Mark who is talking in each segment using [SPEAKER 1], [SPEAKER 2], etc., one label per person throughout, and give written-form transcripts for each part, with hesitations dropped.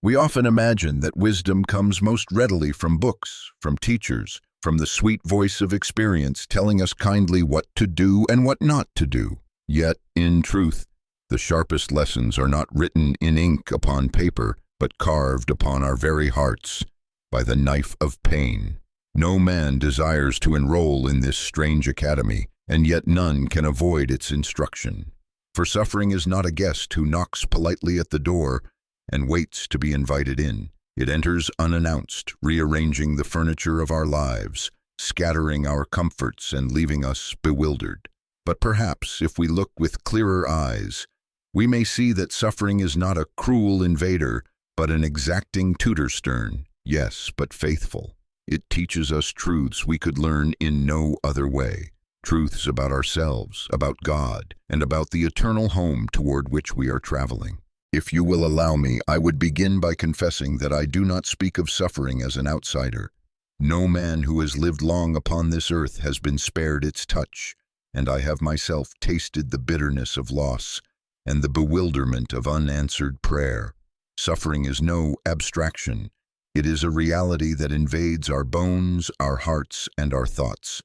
[SPEAKER 1] We often imagine that wisdom comes most readily from books, from teachers, from the sweet voice of experience telling us kindly what to do and what not to do. Yet, in truth, the sharpest lessons are not written in ink upon paper, but carved upon our very hearts by the knife of pain. No man desires to enroll in this strange academy, and yet none can avoid its instruction. For suffering is not a guest who knocks politely at the door and waits to be invited in. It enters unannounced, rearranging the furniture of our lives, scattering our comforts and leaving us bewildered. But perhaps, if we look with clearer eyes, we may see that suffering is not a cruel invader, but an exacting tutor stern, yes, but faithful. It teaches us truths we could learn in no other way. Truths about ourselves, about God, and about the eternal home toward which we are traveling. If you will allow me, I would begin by confessing that I do not speak of suffering as an outsider. No man who has lived long upon this earth has been spared its touch, and I have myself tasted the bitterness of loss and the bewilderment of unanswered prayer. Suffering is no abstraction. It is a reality that invades our bones, our hearts, and our thoughts.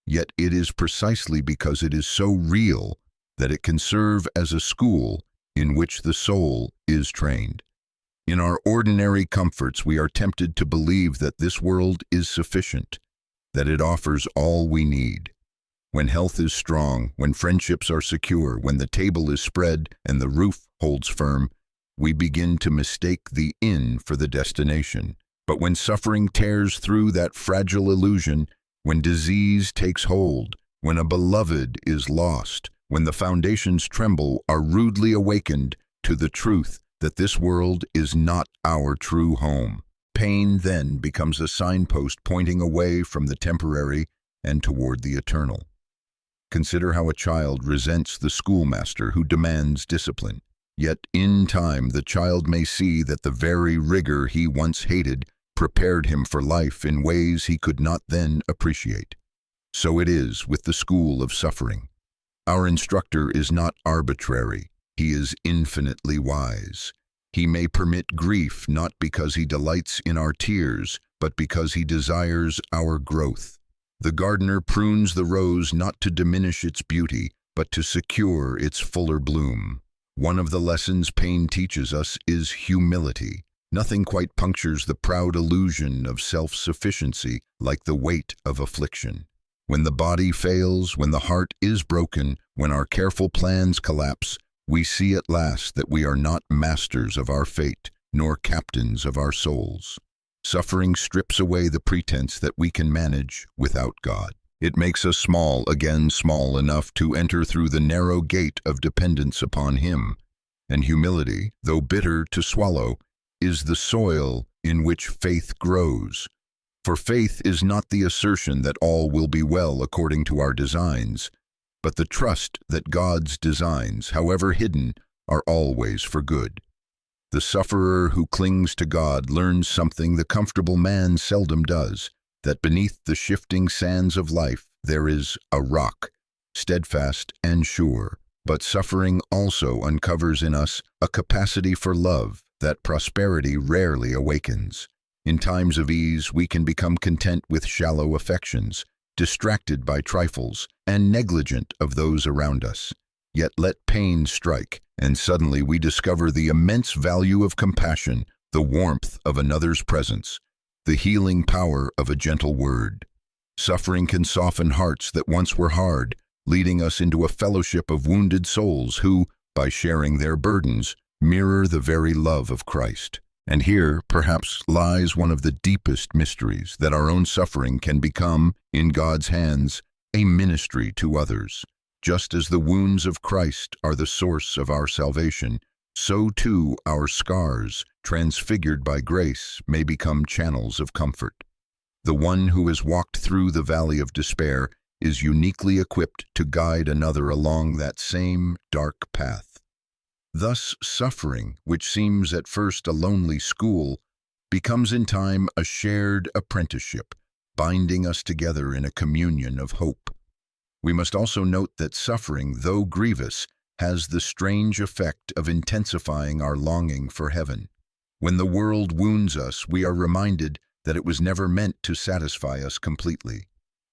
[SPEAKER 1] Yet it is precisely because it is so real that it can serve as a school in which the soul is trained. In our ordinary comforts, we are tempted to believe that this world is sufficient, that it offers all we need. When health is strong, when friendships are secure, when the table is spread and the roof holds firm, we begin to mistake the inn for the destination. But when suffering tears through that fragile illusion, when disease takes hold, when a beloved is lost, when the foundations tremble, are rudely awakened to the truth that this world is not our true home. Pain then becomes a signpost pointing away from the temporary and toward the eternal. Consider how a child resents the schoolmaster who demands discipline. Yet in time the child may see that the very rigor he once hated prepared him for life in ways he could not then appreciate. So it is with the school of suffering. Our instructor is not arbitrary. He is infinitely wise. He may permit grief not because he delights in our tears, but because he desires our growth. The gardener prunes the rose not to diminish its beauty, but to secure its fuller bloom. One of the lessons pain teaches us is humility. Nothing quite punctures the proud illusion of self-sufficiency like the weight of affliction. When the body fails, when the heart is broken, when our careful plans collapse, we see at last that we are not masters of our fate, nor captains of our souls. Suffering strips away the pretense that we can manage without God. It makes us small, again small enough to enter through the narrow gate of dependence upon Him. And humility, though bitter to swallow, is the soil in which faith grows. For faith is not the assertion that all will be well according to our designs, but the trust that God's designs, however hidden, are always for good. The sufferer who clings to God learns something the comfortable man seldom does, that beneath the shifting sands of life there is a rock, steadfast and sure. But suffering also uncovers in us a capacity for love that prosperity rarely awakens. In times of ease, we can become content with shallow affections, distracted by trifles, and negligent of those around us. Yet let pain strike, and suddenly we discover the immense value of compassion, the warmth of another's presence, the healing power of a gentle word. Suffering can soften hearts that once were hard, leading us into a fellowship of wounded souls who, by sharing their burdens, mirror the very love of Christ. And here, perhaps, lies one of the deepest mysteries, that our own suffering can become, in God's hands, a ministry to others. Just as the wounds of Christ are the source of our salvation, so too our scars, transfigured by grace, may become channels of comfort. The one who has walked through the valley of despair is uniquely equipped to guide another along that same dark path. Thus, suffering, which seems at first a lonely school, becomes in time a shared apprenticeship, binding us together in a communion of hope. We must also note that suffering, though grievous, has the strange effect of intensifying our longing for heaven. When the world wounds us, we are reminded that it was never meant to satisfy us completely.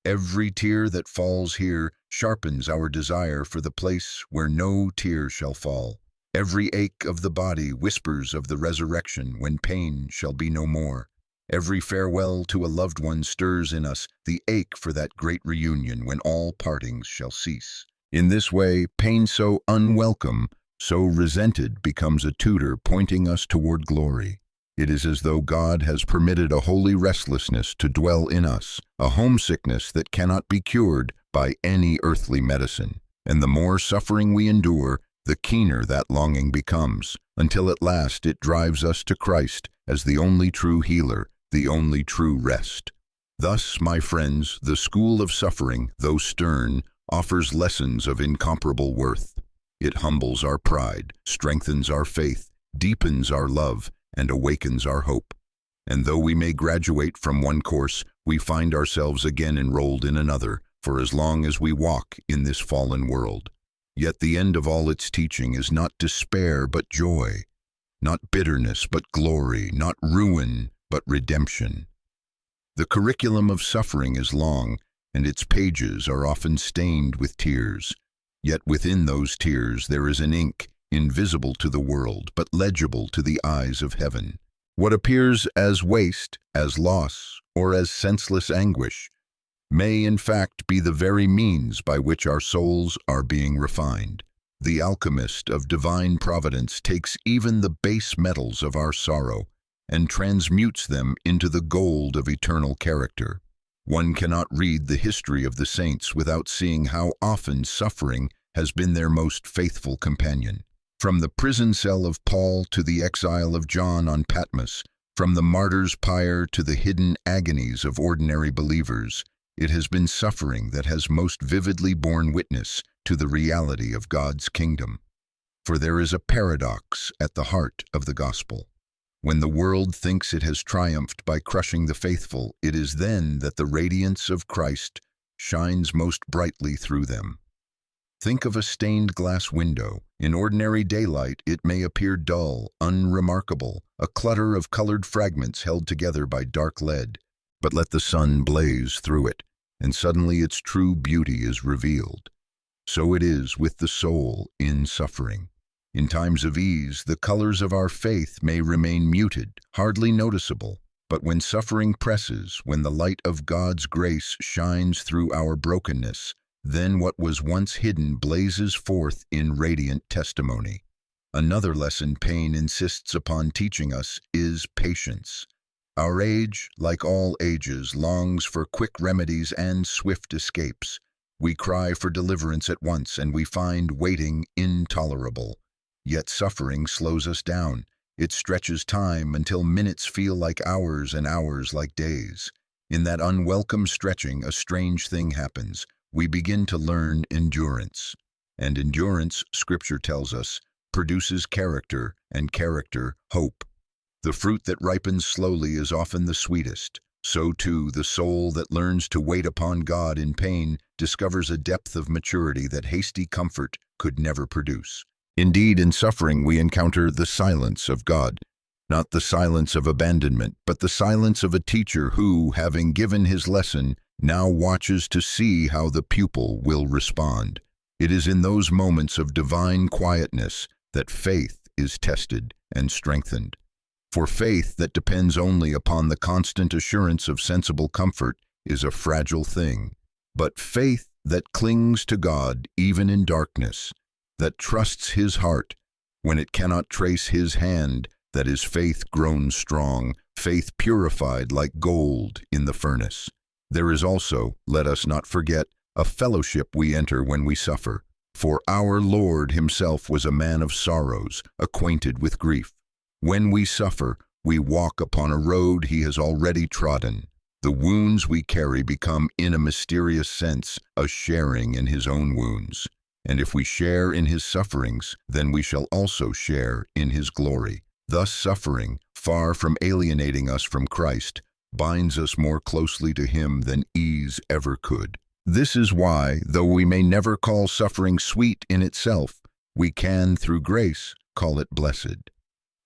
[SPEAKER 1] Every tear that falls here sharpens our desire for the place where no tear shall fall. Every ache of the body whispers of the resurrection when pain shall be no more. Every farewell to a loved one stirs in us the ache for that great reunion when all partings shall cease. In this way, pain so unwelcome, so resented, becomes a tutor pointing us toward glory. It is as though God has permitted a holy restlessness to dwell in us, a homesickness that cannot be cured by any earthly medicine. And the more suffering we endure, the keener that longing becomes, until at last it drives us to Christ as the only true healer, the only true rest. Thus, my friends, the school of suffering, though stern, offers lessons of incomparable worth. It humbles our pride, strengthens our faith, deepens our love, and awakens our hope. And though we may graduate from one course, we find ourselves again enrolled in another, for as long as we walk in this fallen world. Yet the end of all its teaching is not despair but joy, not bitterness but glory, not ruin but redemption. The curriculum of suffering is long, and its pages are often stained with tears. Yet within those tears there is an ink, invisible to the world, but legible to the eyes of heaven. What appears as waste, as loss, or as senseless anguish, may in fact be the very means by which our souls are being refined. The alchemist of divine providence takes even the base metals of our sorrow and transmutes them into the gold of eternal character. One cannot read the history of the saints without seeing how often suffering has been their most faithful companion. From the prison cell of Paul to the exile of John on Patmos, from the martyr's pyre to the hidden agonies of ordinary believers, it has been suffering that has most vividly borne witness to the reality of God's kingdom. For there is a paradox at the heart of the gospel. When the world thinks it has triumphed by crushing the faithful, it is then that the radiance of Christ shines most brightly through them. Think of a stained glass window. In ordinary daylight, it may appear dull, unremarkable, a clutter of colored fragments held together by dark lead. But let the sun blaze through it, and suddenly its true beauty is revealed. So it is with the soul in suffering. In times of ease, the colors of our faith may remain muted, hardly noticeable. But when suffering presses, when the light of God's grace shines through our brokenness, then what was once hidden blazes forth in radiant testimony. Another lesson pain insists upon teaching us is patience. Our age, like all ages, longs for quick remedies and swift escapes. We cry for deliverance at once, and we find waiting intolerable. Yet suffering slows us down. It stretches time until minutes feel like hours and hours like days. In that unwelcome stretching, a strange thing happens. We begin to learn endurance. And endurance, Scripture tells us, produces character, and character, hope. The fruit that ripens slowly is often the sweetest. So too, the soul that learns to wait upon God in pain discovers a depth of maturity that hasty comfort could never produce. Indeed, in suffering we encounter the silence of God, not the silence of abandonment, but the silence of a teacher who, having given his lesson, now watches to see how the pupil will respond. It is in those moments of divine quietness that faith is tested and strengthened. For faith that depends only upon the constant assurance of sensible comfort is a fragile thing. But faith that clings to God even in darkness, that trusts His heart when it cannot trace His hand, that is faith grown strong, faith purified like gold in the furnace. There is also, let us not forget, a fellowship we enter when we suffer. For our Lord Himself was a man of sorrows, acquainted with grief. When we suffer, we walk upon a road He has already trodden. The wounds we carry become, in a mysterious sense, a sharing in His own wounds. And if we share in His sufferings, then we shall also share in His glory. Thus suffering, far from alienating us from Christ, binds us more closely to Him than ease ever could. This is why, though we may never call suffering sweet in itself, we can, through grace, call it blessed.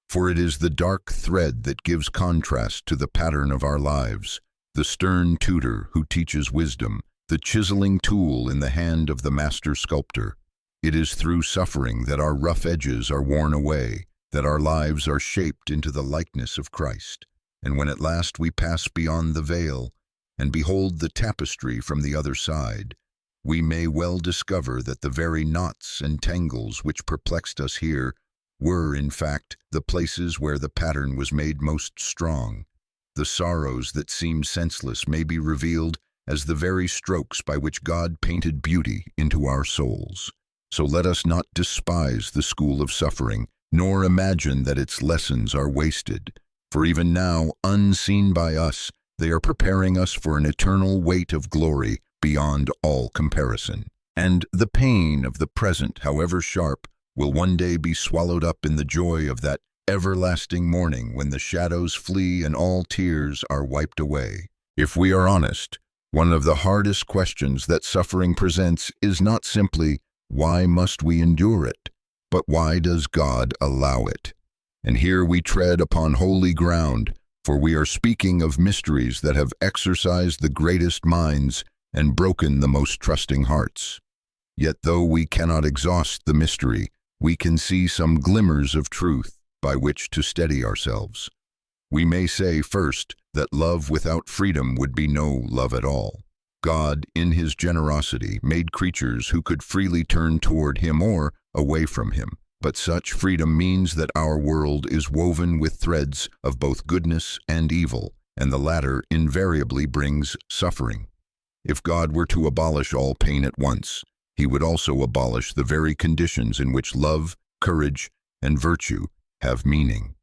[SPEAKER 1] For it is the dark thread that gives contrast to the pattern of our lives, the stern tutor who teaches wisdom, the chiseling tool in the hand of the master sculptor. It is through suffering that our rough edges are worn away, that our lives are shaped into the likeness of Christ. And when at last we pass beyond the veil and behold the tapestry from the other side, we may well discover that the very knots and tangles which perplexed us here were, in fact, the places where the pattern was made most strong. The sorrows that seem senseless may be revealed as the very strokes by which God painted beauty into our souls. So let us not despise the school of suffering, nor imagine that its lessons are wasted. For even now, unseen by us, they are preparing us for an eternal weight of glory beyond all comparison. And the pain of the present, however sharp, will one day be swallowed up in the joy of that everlasting morning when the shadows flee and all tears are wiped away. If we are honest, one of the hardest questions that suffering presents is not simply, why must we endure it? But why does God allow it? And here we tread upon holy ground, for we are speaking of mysteries that have exercised the greatest minds and broken the most trusting hearts. Yet though we cannot exhaust the mystery, we can see some glimmers of truth by which to steady ourselves. We may say first that love without freedom would be no love at all. God, in his generosity, made creatures who could freely turn toward him or away from him. But such freedom means that our world is woven with threads of both goodness and evil, and the latter invariably brings suffering. If God were to abolish all pain at once, he would also abolish the very conditions in which love, courage, and virtue have meaning.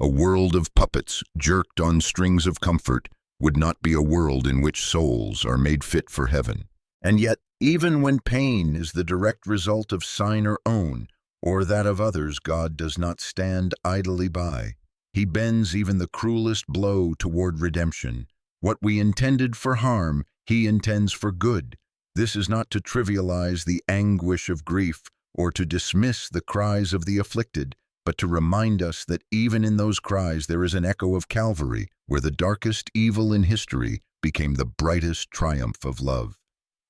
[SPEAKER 1] A world of puppets jerked on strings of comfort would not be a world in which souls are made fit for heaven. And yet, even when pain is the direct result of sign or own, or that of others, God does not stand idly by. He bends even the cruelest blow toward redemption. What we intended for harm, he intends for good. This is not to trivialize the anguish of grief or to dismiss the cries of the afflicted, but to remind us that even in those cries there is an echo of Calvary, where the darkest evil in history became the brightest triumph of love.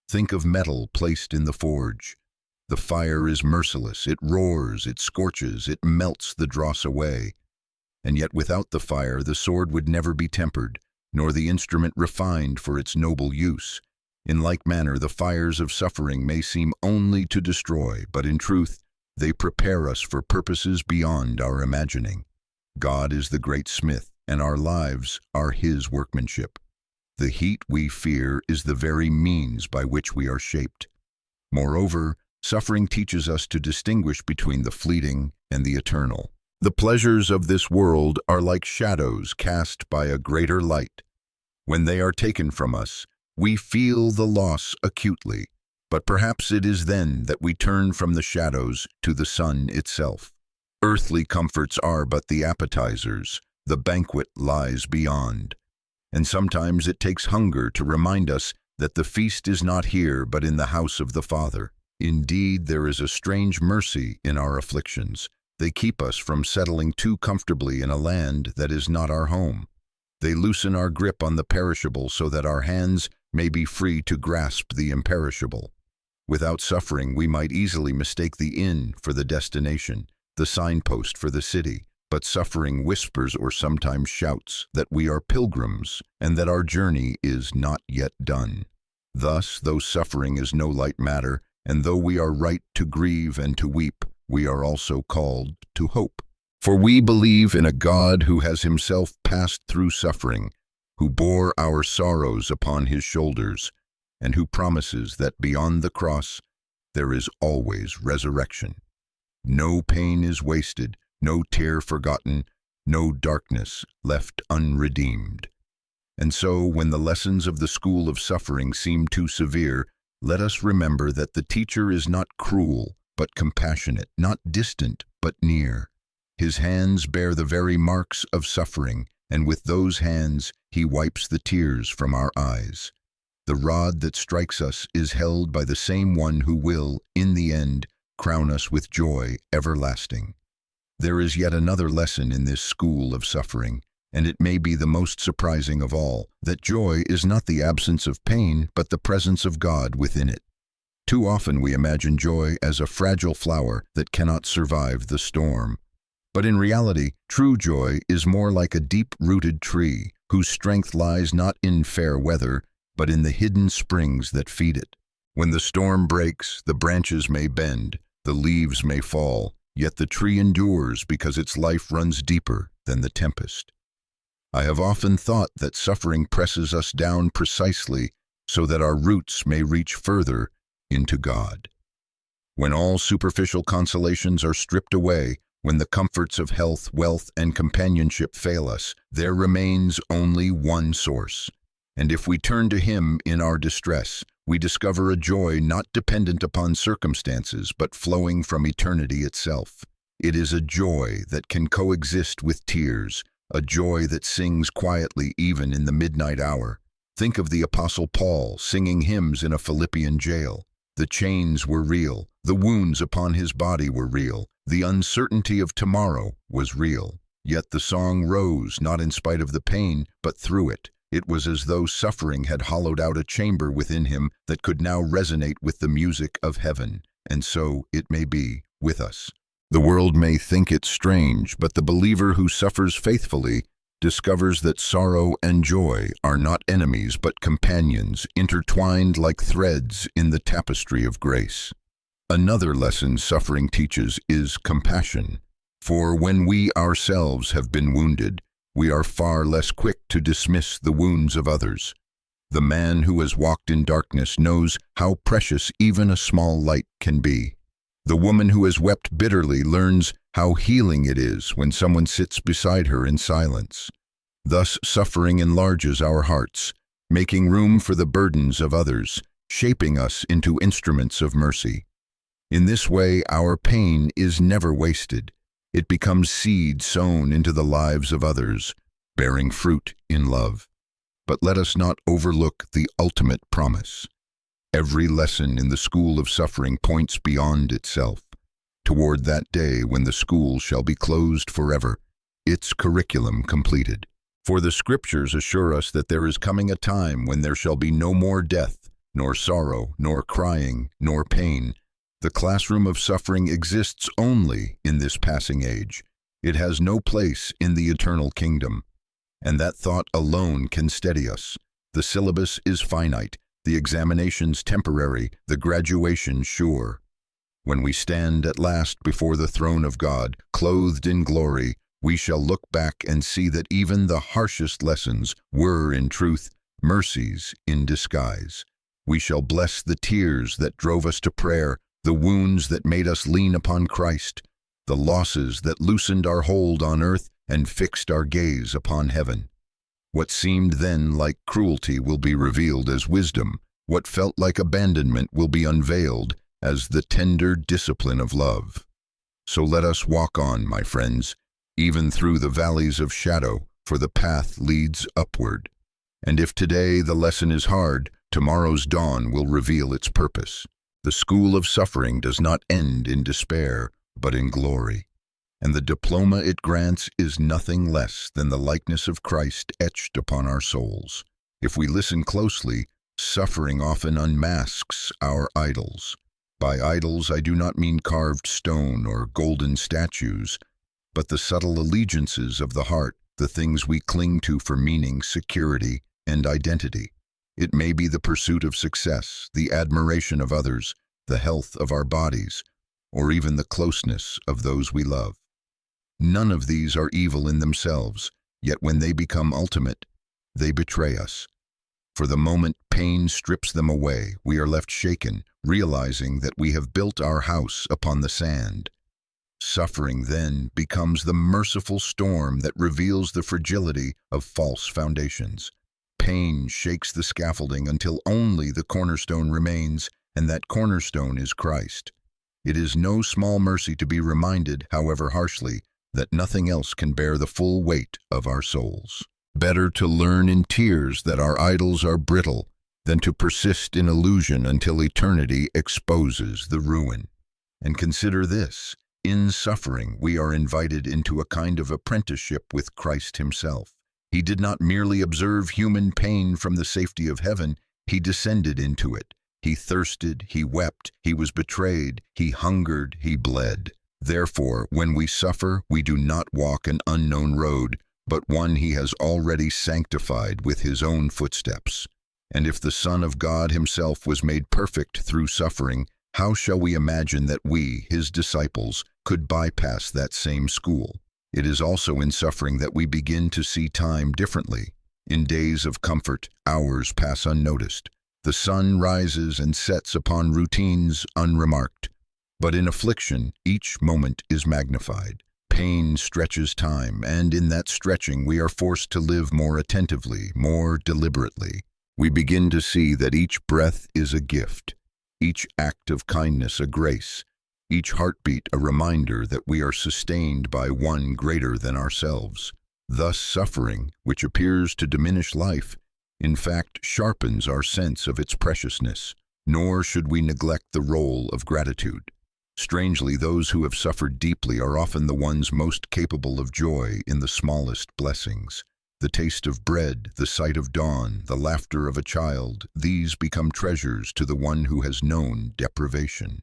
[SPEAKER 1] Think of metal placed in the forge. The fire is merciless, it roars, it scorches, it melts the dross away. And yet without the fire the sword would never be tempered, nor the instrument refined for its noble use. In like manner the fires of suffering may seem only to destroy, but in truth they prepare us for purposes beyond our imagining. God is the great smith, and our lives are his workmanship. The heat we fear is the very means by which we are shaped. Moreover, suffering teaches us to distinguish between the fleeting and the eternal. The pleasures of this world are like shadows cast by a greater light. When they are taken from us, we feel the loss acutely, but perhaps it is then that we turn from the shadows to the sun itself. Earthly comforts are but the appetizers, the banquet lies beyond. And sometimes it takes hunger to remind us that the feast is not here but in the house of the Father. Indeed, there is a strange mercy in our afflictions. They keep us from settling too comfortably in a land that is not our home. They loosen our grip on the perishable so that our hands may be free to grasp the imperishable. Without suffering, we might easily mistake the inn for the destination, the signpost for the city, but suffering whispers or sometimes shouts that we are pilgrims and that our journey is not yet done. Thus, though suffering is no light matter, and though we are right to grieve and to weep, we are also called to hope. For we believe in a God who has himself passed through suffering, who bore our sorrows upon his shoulders, and who promises that beyond the cross there is always resurrection. No pain is wasted, no tear forgotten, no darkness left unredeemed. And so, when the lessons of the school of suffering seem too severe, let us remember that the teacher is not cruel, but compassionate, not distant, but near. His hands bear the very marks of suffering, and with those hands he wipes the tears from our eyes. The rod that strikes us is held by the same one who will, in the end, crown us with joy everlasting. There is yet another lesson in this school of suffering, and it may be the most surprising of all, that joy is not the absence of pain, but the presence of God within it. Too often we imagine joy as a fragile flower that cannot survive the storm. But in reality, true joy is more like a deep-rooted tree, whose strength lies not in fair weather, but in the hidden springs that feed it. When the storm breaks, the branches may bend, the leaves may fall, yet the tree endures because its life runs deeper than the tempest. I have often thought that suffering presses us down precisely so that our roots may reach further into God. When all superficial consolations are stripped away, when the comforts of health, wealth, and companionship fail us, there remains only one source. And if we turn to Him in our distress, we discover a joy not dependent upon circumstances, but flowing from eternity itself. It is a joy that can coexist with tears, a joy that sings quietly even in the midnight hour. Think of the Apostle Paul singing hymns in a Philippian jail. The chains were real, the wounds upon his body were real, the uncertainty of tomorrow was real. Yet the song rose not in spite of the pain, but through it. It was as though suffering had hollowed out a chamber within him that could now resonate with the music of heaven. And so it may be with us. The world may think it strange, but the believer who suffers faithfully discovers that sorrow and joy are not enemies but companions, intertwined like threads in the tapestry of grace. Another lesson suffering teaches is compassion. For when we ourselves have been wounded, we are far less quick to dismiss the wounds of others. The man who has walked in darkness knows how precious even a small light can be. The woman who has wept bitterly learns how healing it is when someone sits beside her in silence. Thus, suffering enlarges our hearts, making room for the burdens of others, shaping us into instruments of mercy. In this way, our pain is never wasted. It becomes seed sown into the lives of others, bearing fruit in love. But let us not overlook the ultimate promise. Every lesson in the school of suffering points beyond itself, toward that day when the school shall be closed forever, its curriculum completed. For the Scriptures assure us that there is coming a time when there shall be no more death, nor sorrow, nor crying, nor pain. The classroom of suffering exists only in this passing age. It has no place in the eternal kingdom. And that thought alone can steady us. The syllabus is finite, the examinations temporary, the graduation sure. When we stand at last before the throne of God, clothed in glory, we shall look back and see that even the harshest lessons were, in truth, mercies in disguise. We shall bless the tears that drove us to prayer, the wounds that made us lean upon Christ, the losses that loosened our hold on earth and fixed our gaze upon heaven. What seemed then like cruelty will be revealed as wisdom. What felt like abandonment will be unveiled as the tender discipline of love. So let us walk on, my friends, even through the valleys of shadow, for the path leads upward. And if today the lesson is hard, tomorrow's dawn will reveal its purpose. The school of suffering does not end in despair, but in glory. And the diploma it grants is nothing less than the likeness of Christ etched upon our souls. If we listen closely, suffering often unmasks our idols. By idols I do not mean carved stone or golden statues, but the subtle allegiances of the heart, the things we cling to for meaning, security, and identity. It may be the pursuit of success, the admiration of others, the health of our bodies, or even the closeness of those we love. None of these are evil in themselves, yet when they become ultimate, they betray us. For the moment pain strips them away, we are left shaken, realizing that we have built our house upon the sand. Suffering then becomes the merciful storm that reveals the fragility of false foundations. Pain shakes the scaffolding until only the cornerstone remains, and that cornerstone is Christ. It is no small mercy to be reminded, however harshly, that nothing else can bear the full weight of our souls. Better to learn in tears that our idols are brittle than to persist in illusion until eternity exposes the ruin. And consider this, In suffering, we are invited into a kind of apprenticeship with Christ himself. He did not merely observe human pain from the safety of heaven, he descended into it. He thirsted, he wept, he was betrayed, he hungered, he bled. Therefore, when we suffer, we do not walk an unknown road, but one he has already sanctified with his own footsteps. And if the Son of God himself was made perfect through suffering, how shall we imagine that we, his disciples, could bypass that same school? It is also in suffering that we begin to see time differently. In days of comfort, hours pass unnoticed. The sun rises and sets upon routines unremarked. But in affliction, each moment is magnified. Pain stretches time, and in that stretching we are forced to live more attentively, more deliberately. We begin to see that each breath is a gift, each act of kindness a grace, each heartbeat a reminder that we are sustained by one greater than ourselves. Thus suffering, which appears to diminish life, in fact sharpens our sense of its preciousness, nor should we neglect the role of gratitude. Strangely, those who have suffered deeply are often the ones most capable of joy in the smallest blessings. The taste of bread, the sight of dawn, the laughter of a child, these become treasures to the one who has known deprivation.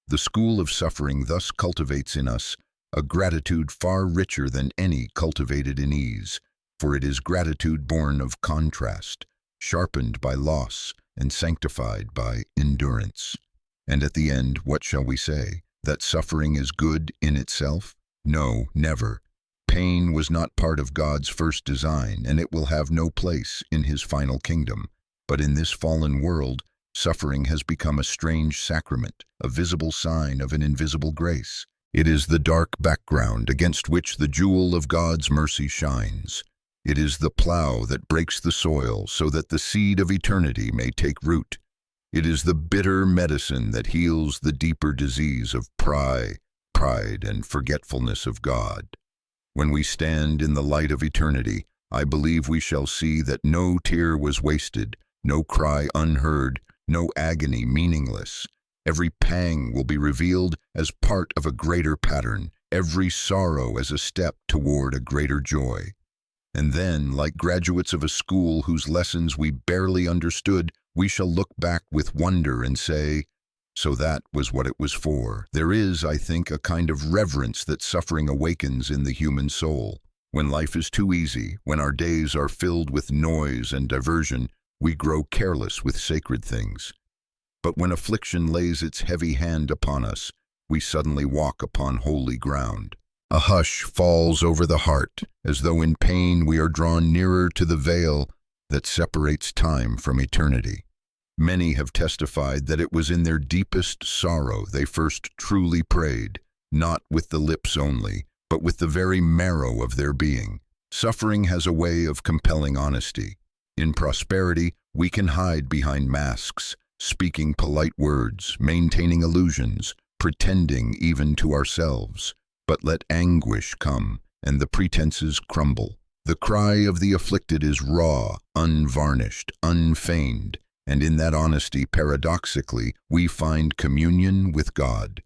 [SPEAKER 1] The school of suffering thus cultivates in us a gratitude far richer than any cultivated in ease, for it is gratitude born of contrast, sharpened by loss and sanctified by endurance. And at the end, what shall we say? That suffering is good in itself? No, never. Pain was not part of God's first design, and it will have no place in his final kingdom. But in this fallen world, suffering has become a strange sacrament, a visible sign of an invisible grace. It is the dark background against which the jewel of God's mercy shines. It is the plow that breaks the soil so that the seed of eternity may take root. It is the bitter medicine that heals the deeper disease of pride and forgetfulness of God. When we stand in the light of eternity, I believe we shall see that no tear was wasted, no cry unheard, no agony meaningless. Every pang will be revealed as part of a greater pattern, every sorrow as a step toward a greater joy. And then, like graduates of a school whose lessons we barely understood, we shall look back with wonder and say, so that was what it was for. There is, I think, a kind of reverence that suffering awakens in the human soul. When life is too easy, when our days are filled with noise and diversion, we grow careless with sacred things. But when affliction lays its heavy hand upon us, we suddenly walk upon holy ground. A hush falls over the heart, as though in pain we are drawn nearer to the veil that separates time from eternity. Many have testified that it was in their deepest sorrow they first truly prayed, not with the lips only, but with the very marrow of their being. Suffering has a way of compelling honesty. In prosperity, we can hide behind masks, speaking polite words, maintaining illusions, pretending even to ourselves. But let anguish come, and the pretenses crumble. The cry of the afflicted is raw, unvarnished, unfeigned, and in that honesty, paradoxically, we find communion with God.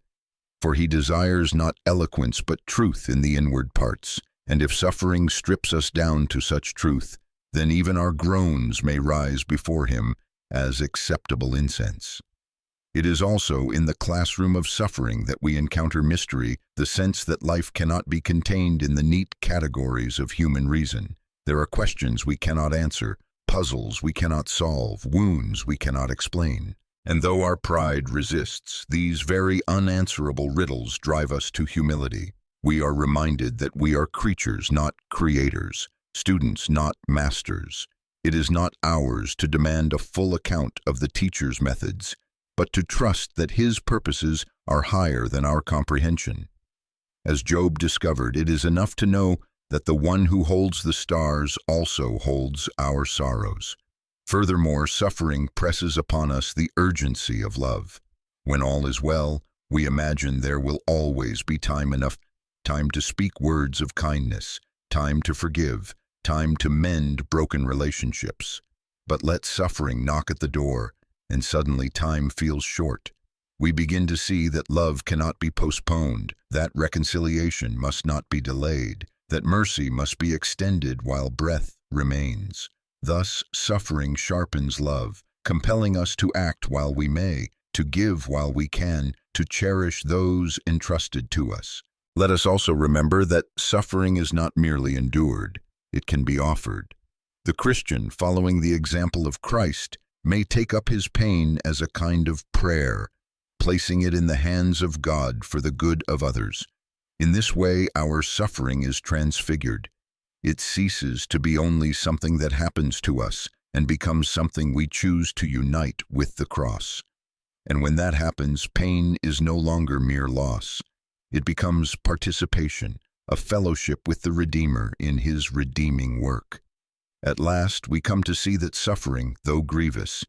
[SPEAKER 1] For he desires not eloquence but truth in the inward parts, and if suffering strips us down to such truth, then even our groans may rise before him as acceptable incense. It is also in the classroom of suffering that we encounter mystery, the sense that life cannot be contained in the neat categories of human reason. There are questions we cannot answer, puzzles we cannot solve, wounds we cannot explain. And though our pride resists, these very unanswerable riddles drive us to humility. We are reminded that we are creatures, not creators, students, not masters. It is not ours to demand a full account of the teacher's methods, but to trust that his purposes are higher than our comprehension. As Job discovered, it is enough to know that the one who holds the stars also holds our sorrows. Furthermore, suffering presses upon us the urgency of love. When all is well, we imagine there will always be time enough, time to speak words of kindness, time to forgive, time to mend broken relationships. But let suffering knock at the door, and suddenly time feels short. We begin to see that love cannot be postponed, that reconciliation must not be delayed, that mercy must be extended while breath remains. Thus, suffering sharpens love, compelling us to act while we may, to give while we can, to cherish those entrusted to us. Let us also remember that suffering is not merely endured, it can be offered. The Christian, following the example of Christ, may take up his pain as a kind of prayer, placing it in the hands of God for the good of others. In this way, our suffering is transfigured. It ceases to be only something that happens to us and becomes something we choose to unite with the cross. And when that happens, pain is no longer mere loss. It becomes participation, a fellowship with the Redeemer in his redeeming work. At last, we come to see that suffering, though grievous,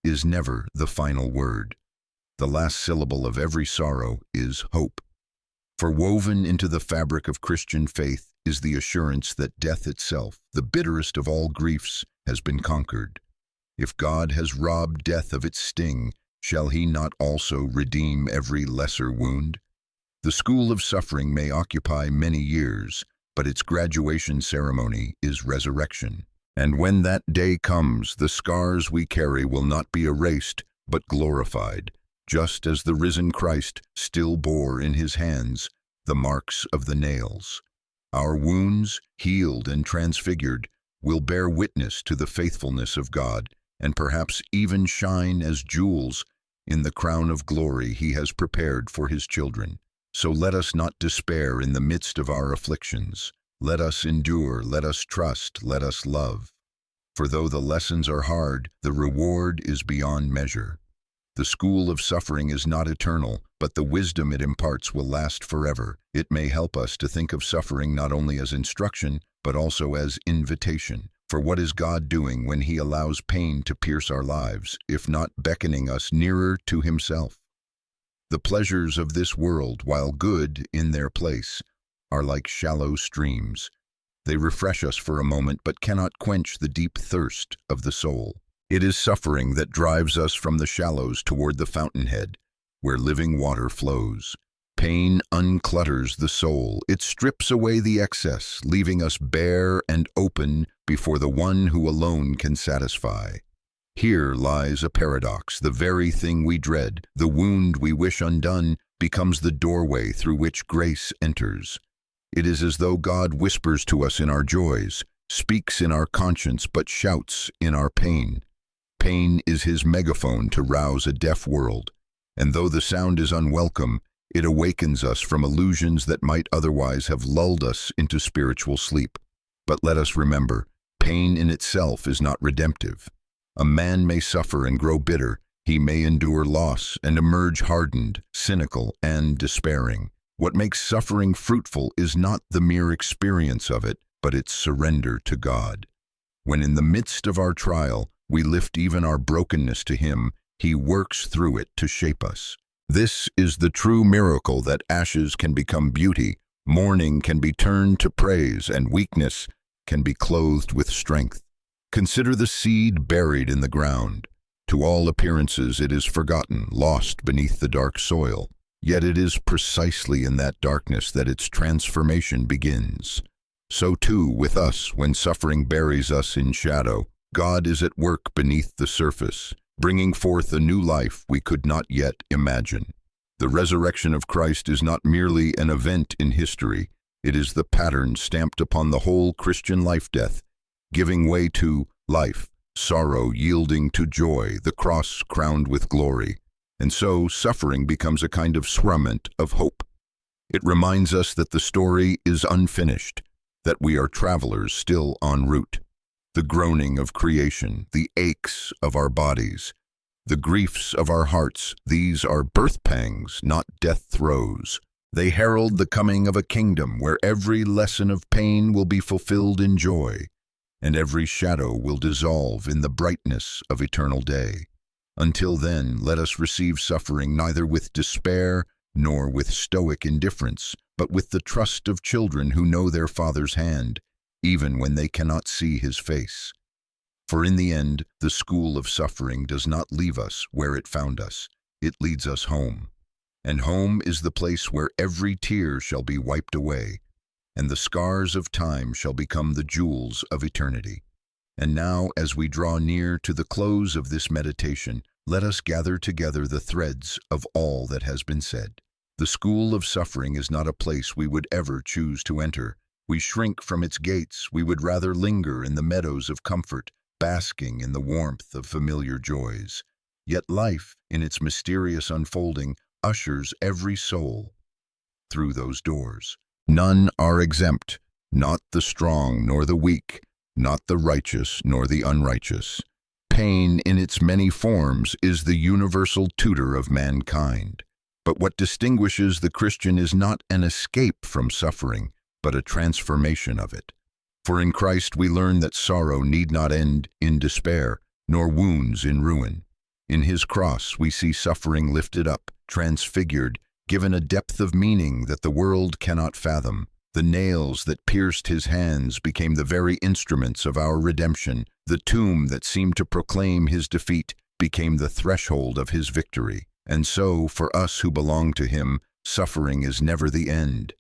[SPEAKER 1] is never the final word. The last syllable of every sorrow is hope. For woven into the fabric of Christian faith is the assurance that death itself, the bitterest of all griefs, has been conquered. If God has robbed death of its sting, shall he not also redeem every lesser wound? The school of suffering may occupy many years, but its graduation ceremony is resurrection. And when that day comes, the scars we carry will not be erased, but glorified, just as the risen Christ still bore in his hands the marks of the nails. Our wounds, healed and transfigured, will bear witness to the faithfulness of God, and perhaps even shine as jewels in the crown of glory he has prepared for his children. So let us not despair in the midst of our afflictions. Let us endure, let us trust, let us love. For though the lessons are hard, the reward is beyond measure. The school of suffering is not eternal, but the wisdom it imparts will last forever. It may help us to think of suffering not only as instruction, but also as invitation. For what is God doing when he allows pain to pierce our lives, if not beckoning us nearer to himself? The pleasures of this world, while good in their place, are like shallow streams. They refresh us for a moment, but cannot quench the deep thirst of the soul. It is suffering that drives us from the shallows toward the fountainhead, where living water flows. Pain unclutters the soul. It strips away the excess, leaving us bare and open before the one who alone can satisfy. Here lies a paradox. The very thing we dread, the wound we wish undone, becomes the doorway through which grace enters. It is as though God whispers to us in our joys, speaks in our conscience, but shouts in our pain. Pain is his megaphone to rouse a deaf world, and though the sound is unwelcome, it awakens us from illusions that might otherwise have lulled us into spiritual sleep. But let us remember, pain in itself is not redemptive. A man may suffer and grow bitter. He may endure loss and emerge hardened, cynical, and despairing. What makes suffering fruitful is not the mere experience of it, but its surrender to God. When in the midst of our trial, we lift even our brokenness to him, he works through it to shape us. This is the true miracle that ashes can become beauty, mourning can be turned to praise, and weakness can be clothed with strength. Consider the seed buried in the ground. To all appearances it is forgotten, lost beneath the dark soil. Yet it is precisely in that darkness that its transformation begins. So too with us, when suffering buries us in shadow, God is at work beneath the surface, bringing forth a new life we could not yet imagine. The resurrection of Christ is not merely an event in history, it is the pattern stamped upon the whole Christian life-death, giving way to life, sorrow yielding to joy, the cross crowned with glory. And so suffering becomes a kind of sacrament of hope. It reminds us that the story is unfinished, that we are travelers still en route. The groaning of creation, the aches of our bodies, the griefs of our hearts, these are birth pangs, not death throes. They herald the coming of a kingdom where every lesson of pain will be fulfilled in joy, and every shadow will dissolve in the brightness of eternal day. Until then, let us receive suffering neither with despair nor with stoic indifference, but with the trust of children who know their Father's hand, even when they cannot see his face. For in the end, the school of suffering does not leave us where it found us. it leads us home. And home is the place where every tear shall be wiped away, and the scars of time shall become the jewels of eternity. And now, as we draw near to the close of this meditation, let us gather together the threads of all that has been said. The school of suffering is not a place we would ever choose to enter. We shrink from its gates. We would rather linger in the meadows of comfort, basking in the warmth of familiar joys. Yet life, in its mysterious unfolding, ushers every soul through those doors. None are exempt, not the strong nor the weak, not the righteous nor the unrighteous. Pain in its many forms is the universal tutor of mankind. But what distinguishes the Christian is not an escape from suffering, but a transformation of it. For in Christ we learn that sorrow need not end in despair, nor wounds in ruin. In his cross we see suffering lifted up, transfigured, given a depth of meaning that the world cannot fathom. The nails that pierced his hands became the very instruments of our redemption. The tomb that seemed to proclaim his defeat became the threshold of his victory. And so, for us who belong to him, suffering is never the end.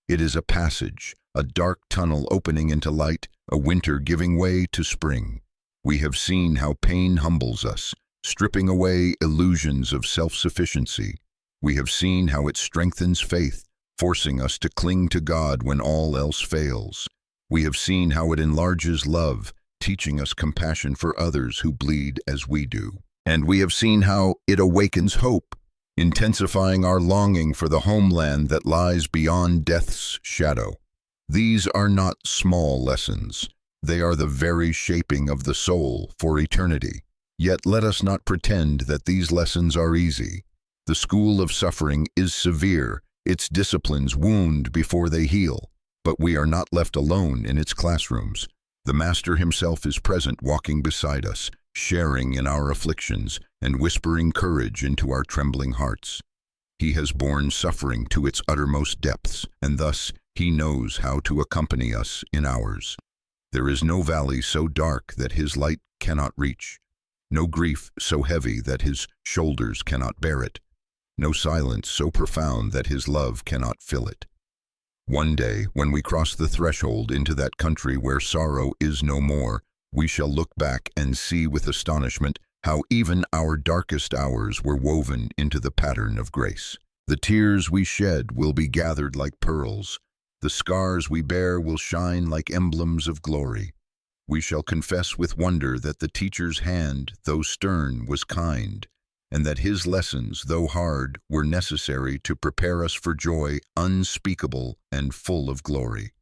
[SPEAKER 1] It is a passage, a dark tunnel opening into light, a winter giving way to spring. We have seen how pain humbles us, stripping away illusions of self-sufficiency. We have seen how it strengthens faith, forcing us to cling to God when all else fails. We have seen how it enlarges love, teaching us compassion for others who bleed as we do. And we have seen how it awakens hope, intensifying our longing for the homeland that lies beyond death's shadow. These are not small lessons. They are the very shaping of the soul for eternity. Yet let us not pretend that these lessons are easy. The school of suffering is severe. Its disciplines wound before they heal. But we are not left alone in its classrooms. The Master himself is present, walking beside us, sharing in our afflictions, and whispering courage into our trembling hearts. He has borne suffering to its uttermost depths, and thus he knows how to accompany us in ours. There is no valley so dark that his light cannot reach, no grief so heavy that his shoulders cannot bear it, no silence so profound that his love cannot fill it. One day, when we cross the threshold into that country where sorrow is no more, we shall look back and see with astonishment how even our darkest hours were woven into the pattern of grace. The tears we shed will be gathered like pearls. The scars we bear will shine like emblems of glory. We shall confess with wonder that the teacher's hand, though stern, was kind, and that his lessons, though hard, were necessary to prepare us for joy unspeakable and full of glory.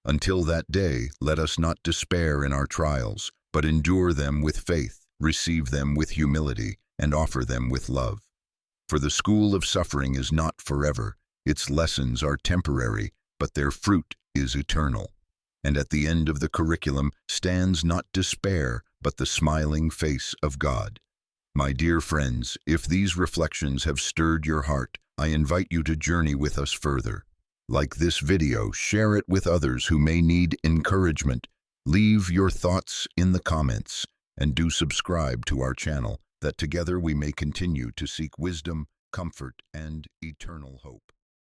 [SPEAKER 1] Until that day, let us not despair in our trials, but endure them with faith, receive them with humility, and offer them with love. For the school of suffering is not forever. Its lessons are temporary, but their fruit is eternal. And at the end of the curriculum stands not despair, but the smiling face of God. My dear friends, if these reflections have stirred your heart, I invite you to journey with us further. Like this video, share it with others who may need encouragement. Leave your thoughts in the comments, and do subscribe to our channel, that together we may continue to seek wisdom, comfort, and eternal hope.